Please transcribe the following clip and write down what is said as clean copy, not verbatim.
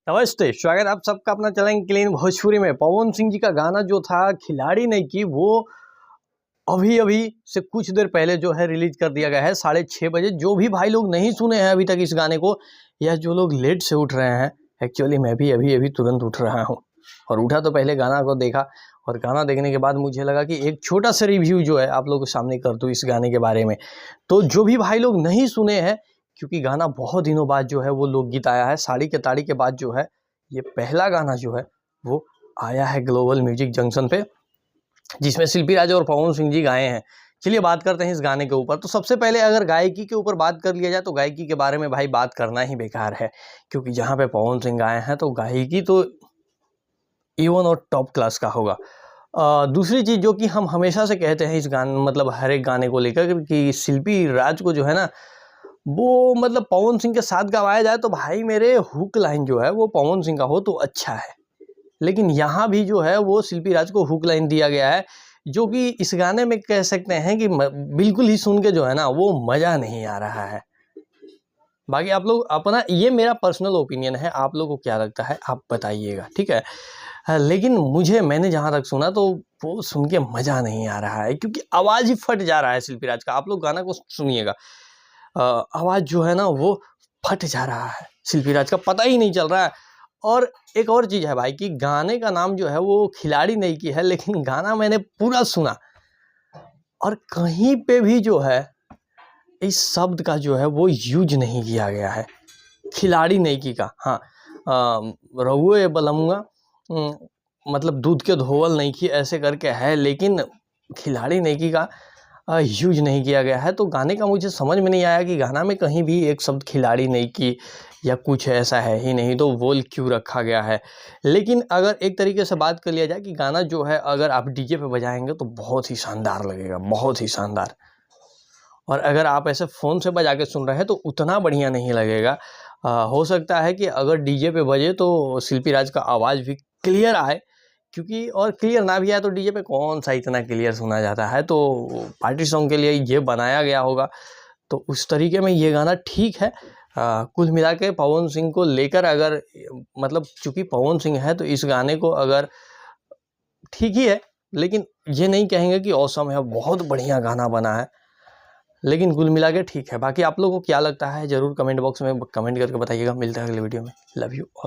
नमस्ते, स्वागत आप सबका अपना चैनल क्लीन भोजपुरी में। पवन सिंह जी का गाना जो था खिलाड़ी नहीं की, वो अभी से कुछ देर पहले जो है रिलीज कर दिया गया है 6:30 बजे। जो भी भाई लोग नहीं सुने हैं अभी तक इस गाने को, या जो लोग लेट से उठ रहे हैं, एक्चुअली मैं भी अभी तुरंत उठ रहा हूँ और उठा तो पहले गाना को देखा, और गाना देखने के बाद मुझे लगा कि एक छोटा सा रिव्यू जो है आप लोगों के सामने कर दूँ इस गाने के बारे में। तो जो भी भाई लोग नहीं सुने हैं, क्योंकि गाना बहुत दिनों बाद जो है वो लोकगीत आया है, साड़ी के ताड़ी के बाद जो है ये पहला गाना जो है वो आया है ग्लोबल म्यूजिक जंक्शन पे, जिसमें शिल्पी राजा और पवन सिंह जी गाए हैं। चलिए बात करते हैं इस गाने के ऊपर। तो सबसे पहले अगर गायकी के ऊपर बात कर लिया जाए तो गायकी के बारे में भाई बात करना ही बेकार है, क्योंकि जहाँ पे पवन सिंह गाए हैं तो गायकी तो इवन और टॉप क्लास का होगा। दूसरी चीज़ जो कि हम हमेशा से कहते हैं इस गाने मतलब हर एक गाने को लेकर कि शिल्पी राज को जो है ना वो मतलब पवन सिंह के साथ गवाया जाए तो भाई मेरे हुक लाइन जो है वो पवन सिंह का हो तो अच्छा है, लेकिन यहाँ भी जो है वो शिल्पी राज को हुक लाइन दिया गया है, जो कि इस गाने में कह सकते हैं कि बिल्कुल ही सुन के जो है ना वो मज़ा नहीं आ रहा है। बाकी आप लोग अपना, ये मेरा पर्सनल ओपिनियन है, आप लोगों को क्या लगता है आप बताइएगा, ठीक है। लेकिन मैंने जहाँ तक सुना तो वो सुन के मज़ा नहीं आ रहा है, क्योंकि आवाज़ ही फट जा रहा है शिल्पी राज का। आप लोग गाना को सुनिएगा, आवाज़ जो है ना वो फट जा रहा है शिल्पी राज का, पता ही नहीं चल रहा है। और एक और चीज़ है भाई कि गाने का नाम जो है वो खिलाड़ी नहीं की है, लेकिन गाना मैंने पूरा सुना और कहीं पे भी जो है इस शब्द का जो है वो यूज नहीं किया गया है, खिलाड़ी नहीं की का। हाँ, रहुए बलमुआ मतलब दूध के धोवल नहीं की ऐसे करके है, लेकिन खिलाड़ी नहीं की का यूज नहीं किया गया है। तो गाने का मुझे समझ में नहीं आया कि गाना में कहीं भी एक शब्द खिलाड़ी नहीं की या कुछ ऐसा है ही नहीं, तो वो क्यों रखा गया है। लेकिन अगर एक तरीके से बात कर लिया जाए कि गाना जो है अगर आप डीजे पे बजाएंगे तो बहुत ही शानदार लगेगा, बहुत ही शानदार। और अगर आप ऐसे फ़ोन से बजा के सुन रहे हैं तो उतना बढ़िया नहीं लगेगा। हो सकता है कि अगर डीजे पे बजे तो शिल्पी राज का आवाज़ भी क्लियर आए, क्योंकि और क्लियर ना भी आए तो डीजे पे कौन सा इतना क्लियर सुना जाता है, तो पार्टी सॉन्ग के लिए ये बनाया गया होगा। तो उस तरीके में ये गाना ठीक है। कुल मिला के पवन सिंह को लेकर अगर मतलब चूँकि पवन सिंह है तो इस गाने को अगर ठीक ही है, लेकिन ये नहीं कहेंगे कि ऑसम है, बहुत बढ़िया गाना बना है, लेकिन कुल मिला के ठीक है। बाकी आप लोगों को क्या लगता है ज़रूर कमेंट बॉक्स में कमेंट करके बताइएगा। मिलता है अगले वीडियो में। Love you.